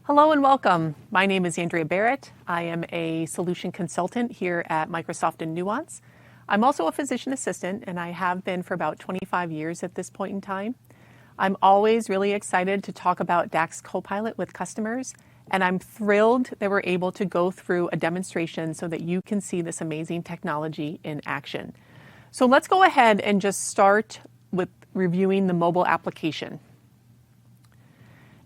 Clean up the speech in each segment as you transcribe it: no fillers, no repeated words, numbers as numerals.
Hello and welcome. My name is Andrea Barrett. I am a solution consultant here at Microsoft and Nuance. I'm also a physician assistant, and I have been for about 25 years at this point in time. I'm always really excited to talk about DAX Copilot with customers, and I'm thrilled that we're able to go through a demonstration so that you can see this amazing technology in action. So let's go ahead and just start with reviewing the mobile application.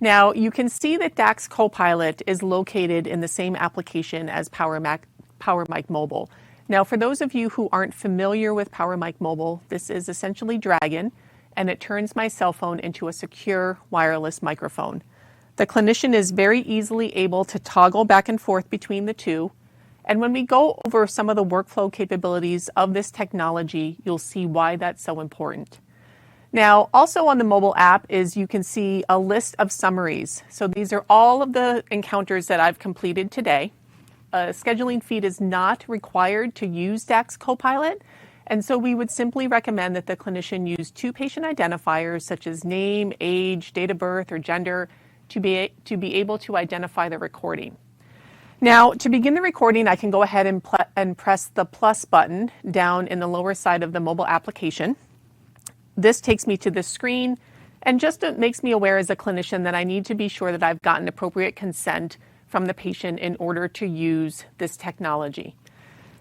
Now, you can see that DAX Copilot is located in the same application as PowerMic Mobile. Now, for those of you who aren't familiar with PowerMic Mobile, this is essentially Dragon, and it turns my cell phone into a secure wireless microphone. The clinician is very easily able to toggle back and forth between the two, and when we go over some of the workflow capabilities of this technology, you'll see why that's so important. Now, also on the mobile app is you can see a list of summaries. So these are all of the encounters that I've completed today. A scheduling feed is not required to use DAX Copilot, and so we would simply recommend that the clinician use two patient identifiers such as name, age, date of birth, or gender to be able to identify the recording. Now, to begin the recording, I can go ahead and press the plus button down in the lower side of the mobile application. This takes me to this screen and just makes me aware as a clinician that I need to be sure that I've gotten appropriate consent from the patient in order to use this technology.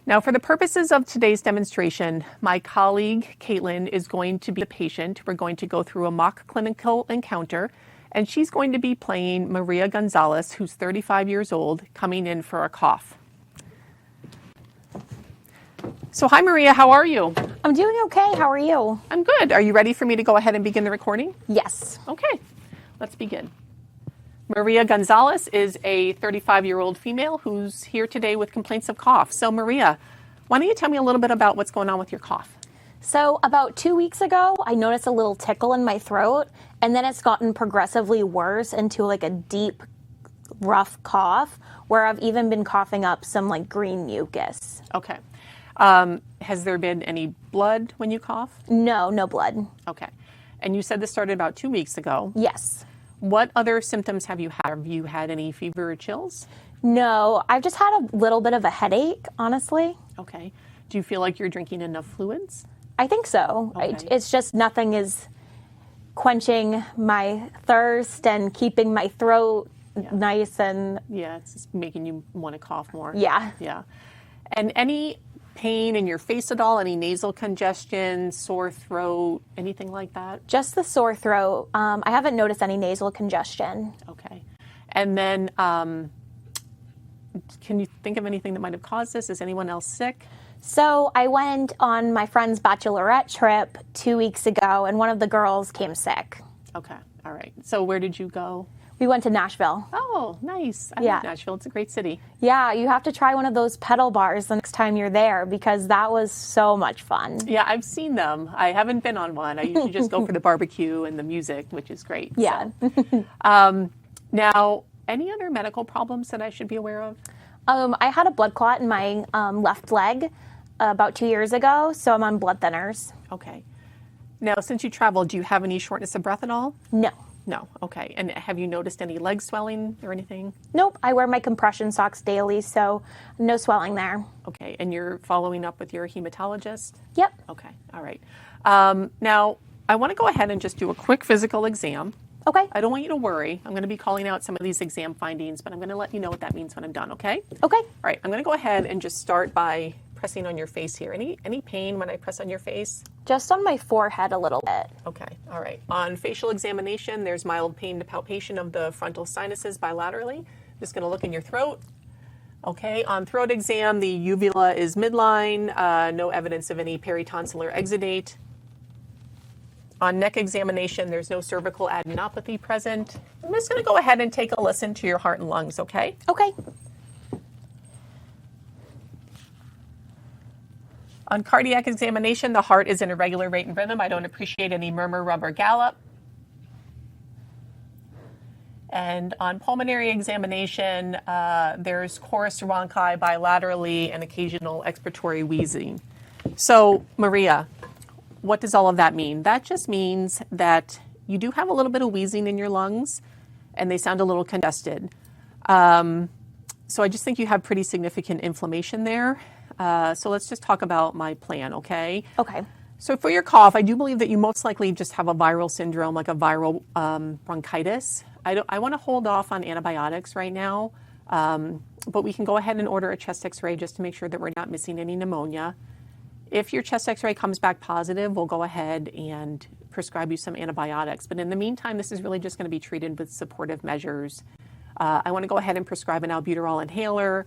Now, for the purposes of today's demonstration, my colleague, Caitlin, is going to be the patient. We're going to go through a mock clinical encounter, and she's going to be playing Maria Gonzalez, who's 35 years old, coming in for a cough. So hi, Maria, how are you? I'm doing okay. How are you? I'm good. Are you ready for me to go ahead and begin the recording? Yes. Okay, let's begin. Maria Gonzalez is a 35-year-old female who's here today with complaints of cough. So Maria, why don't you tell me a little bit about what's going on with your cough? So about 2 weeks ago, I noticed a little tickle in my throat, and then it's gotten progressively worse into like a deep, rough cough where I've even been coughing up some like green mucus. Okay. Has there been any blood when you cough? No, no blood. Okay. And you said this started about 2 weeks ago. Yes. What other symptoms have you had? Have you had any fever or chills? No, I've just had a little bit of a headache, honestly. Okay. Do you feel like you're drinking enough fluids? I think so. Okay. It's just nothing is quenching my thirst and keeping my throat nice and... Yeah, it's just making you want to cough more. Yeah. Yeah. And any pain in your face at all? Any nasal congestion, sore throat, anything like that? Just the sore throat. I haven't noticed any nasal congestion. Okay. And then can you think of anything that might have caused this? Is anyone else sick? So I went on my friend's bachelorette trip 2 weeks ago, and one of the girls came sick. Okay. All right. So where did you go? We went to Nashville. Oh, nice. I love Nashville. It's a great city. Yeah, you have to try one of those pedal bars the next time you're there because that was so much fun. Yeah, I've seen them. I haven't been on one. I usually just go for the barbecue and the music, which is great. Yeah. So. Now, any other medical problems that I should be aware of? I had a blood clot in my left leg about 2 years ago, so I'm on blood thinners. Okay. Now, since you traveled, do you have any shortness of breath at all? No. No. Okay. And have you noticed any leg swelling or anything? Nope. I wear my compression socks daily, so no swelling there. Okay. And you're following up with your hematologist? Yep. Okay. All right. Now, I want to go ahead and just do a quick physical exam. Okay. I don't want you to worry. I'm going to be calling out some of these exam findings, but I'm going to let you know what that means when I'm done, okay? Okay. All right. I'm going to go ahead and just start by pressing on your face here. Any pain when I press on your face? Just on my forehead a little bit. Okay. All right. On facial examination, there's mild pain to palpation of the frontal sinuses bilaterally. Just going to look in your throat. Okay. On throat exam, the uvula is midline. No evidence of any peritonsillar exudate. On neck examination, there's no cervical adenopathy present. I'm just going to go ahead and take a listen to your heart and lungs, okay? Okay. On cardiac examination, the heart is in a regular rate and rhythm. I don't appreciate any murmur, rub, or gallop. And on pulmonary examination, there's chorus rhonchi bilaterally and occasional expiratory wheezing. So, Maria, what does all of that mean? That just means that you do have a little bit of wheezing in your lungs, and they sound a little congested. So I just think you have pretty significant inflammation there. So let's just talk about my plan, okay? Okay. So for your cough, I do believe that you most likely just have a viral syndrome, like a viral bronchitis. I want to hold off on antibiotics right now, but we can go ahead and order a chest x-ray just to make sure that we're not missing any pneumonia. If your chest x-ray comes back positive, we'll go ahead and prescribe you some antibiotics. But in the meantime, this is really just going to be treated with supportive measures. I want to go ahead and prescribe an albuterol inhaler.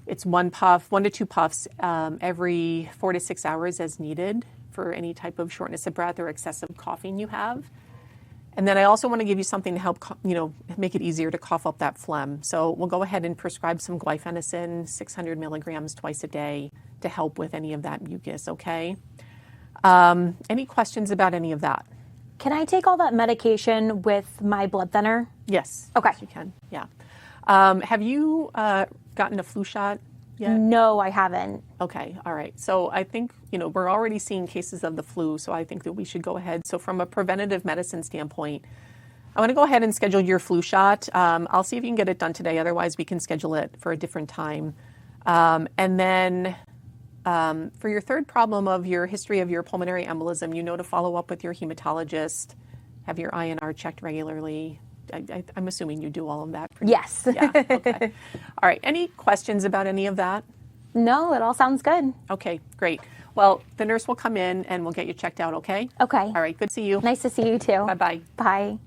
It's 1 to 2 puffs every 4 to 6 hours as needed for any type of shortness of breath or excessive coughing you have. And then I also want to give you something to help, make it easier to cough up that phlegm. So we'll go ahead and prescribe some guaifenesin, 600 milligrams twice a day to help with any of that mucus, okay? Any questions about any of that? Can I take all that medication with my blood thinner? Yes. Okay. Yes, you can. Yeah. Have you gotten a flu shot yet? No, I haven't. Okay. All right. So I think, we're already seeing cases of the flu, so I think that we should go ahead. So from a preventative medicine standpoint, I want to go ahead and schedule your flu shot. I'll see if you can get it done today. Otherwise, we can schedule it for a different time. And then for your third problem of your history of your pulmonary embolism, to follow up with your hematologist, have your INR checked regularly. I'm assuming you do all of that. Yes. Yeah. Okay. All right. Any questions about any of that? No, it all sounds good. Okay, great. Well, the nurse will come in and we'll get you checked out, okay? Okay. All right. Good to see you. Nice to see you too. Bye-bye. Bye.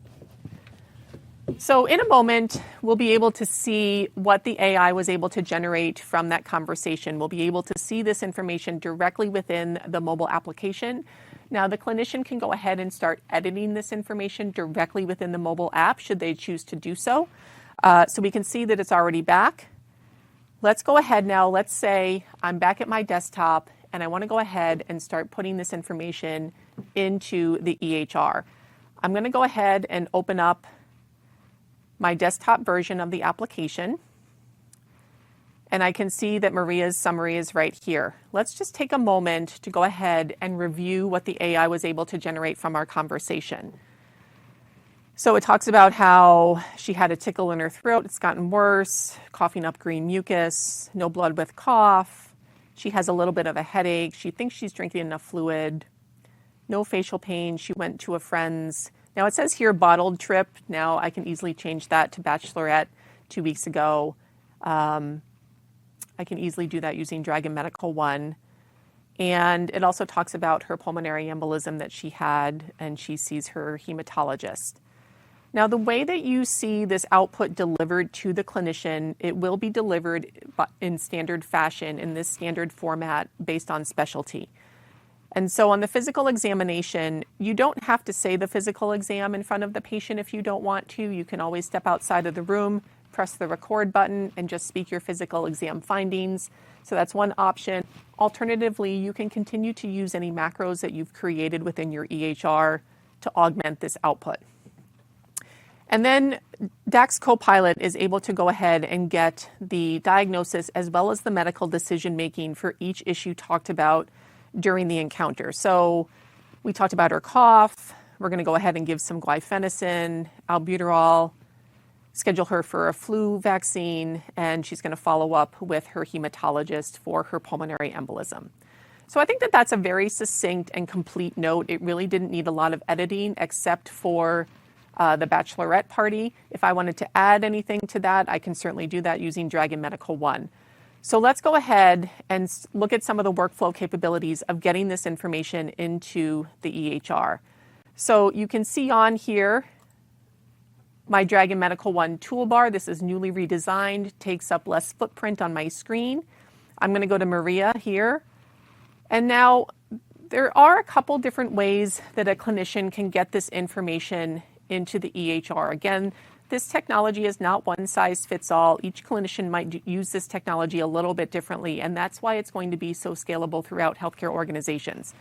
So in a moment, we'll be able to see what the AI was able to generate from that conversation. We'll be able to see this information directly within the mobile application. Now, the clinician can go ahead and start editing this information directly within the mobile app, should they choose to do so. So we can see that it's already back. Let's go ahead now. Let's say I'm back at my desktop and I want to go ahead and start putting this information into the EHR. I'm going to go ahead and open up my desktop version of the application. And I can see that Maria's summary is right here. Let's just take a moment to go ahead and review what the AI was able to generate from our conversation. So it talks about how she had a tickle in her throat. It's gotten worse, coughing up green mucus, no blood with cough. She has a little bit of a headache. She thinks she's drinking enough fluid. No facial pain. She went to a friend's. Now it says here bottled trip. Now I can easily change that to bachelorette 2 weeks ago. I can easily do that using Dragon Medical One. And it also talks about her pulmonary embolism that she had, and she sees her hematologist. Now, the way that you see this output delivered to the clinician, it will be delivered in standard fashion, in this standard format based on specialty. And so on the physical examination, you don't have to say the physical exam in front of the patient if you don't want to. You can always step outside of the room, press the record button, and just speak your physical exam findings. So that's one option. Alternatively, you can continue to use any macros that you've created within your EHR to augment this output. And then DAX Copilot is able to go ahead and get the diagnosis as well as the medical decision making for each issue talked about during the encounter. So we talked about her cough. We're going to go ahead and give some guaifenesin, albuterol, schedule her for a flu vaccine, and she's going to follow up with her hematologist for her pulmonary embolism. So I think that that's a very succinct and complete note. It really didn't need a lot of editing except for the bachelorette party. If I wanted to add anything to that, I can certainly do that using Dragon Medical One. So let's go ahead and look at some of the workflow capabilities of getting this information into the EHR. So you can see on here my Dragon Medical One toolbar. This is newly redesigned, takes up less footprint on my screen. I'm going to go to Maria here. And now there are a couple different ways that a clinician can get this information into the EHR. Again, this technology is not one size fits all. Each clinician might use this technology a little bit differently, and that's why it's going to be so scalable throughout healthcare organizations.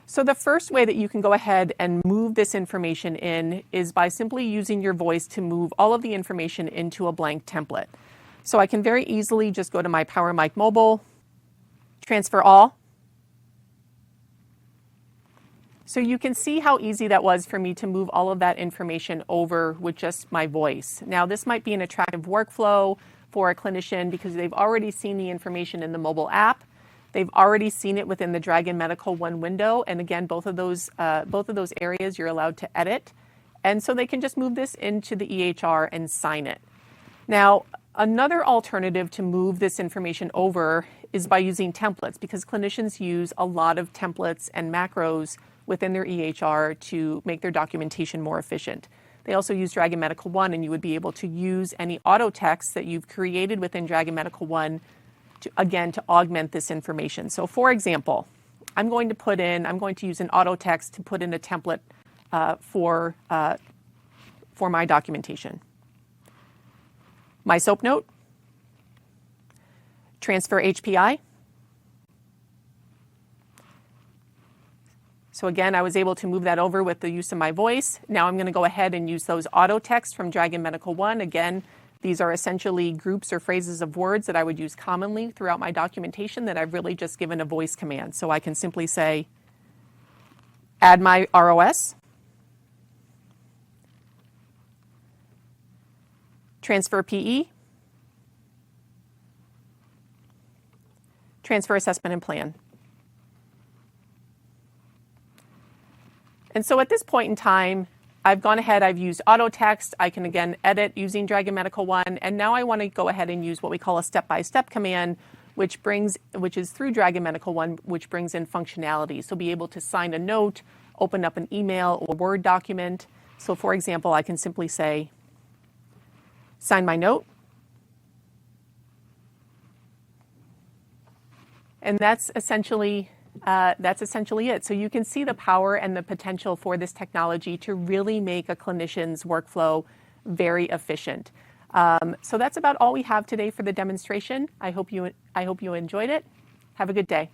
So the first way that you can go ahead and move this information in is by simply using your voice to move all of the information into a blank template. So I can very easily just go to my PowerMic Mobile, transfer all, So you can see how easy that was for me to move all of that information over with just my voice. Now, this might be an attractive workflow for a clinician because they've already seen the information in the mobile app. They've already seen it within the Dragon Medical One window. And again, both of those areas you're allowed to edit. And so they can just move this into the EHR and sign it. Now, another alternative to move this information over is by using templates, because clinicians use a lot of templates and macros within their EHR to make their documentation more efficient. They also use Dragon Medical One, and you would be able to use any auto text that you've created within Dragon Medical One to augment this information. So for example, I'm going to use an auto text to put in a template for my documentation. My SOAP note, transfer HPI. So again, I was able to move that over with the use of my voice. Now I'm going to go ahead and use those auto texts from Dragon Medical One. Again, these are essentially groups or phrases of words that I would use commonly throughout my documentation that I've really just given a voice command. So I can simply say, add my ROS, transfer PE, transfer assessment and plan. And so at this point in time, I've gone ahead, I've used auto text. I can again edit using Dragon Medical One. And now I want to go ahead and use what we call a step-by-step command, which is through Dragon Medical One, which brings in functionality. So be able to sign a note, open up an email or Word document. So for example, I can simply say, sign my note. And that's essentially it. So you can see the power and the potential for this technology to really make a clinician's workflow very efficient. So that's about all we have today for the demonstration. I hope you enjoyed it. Have a good day.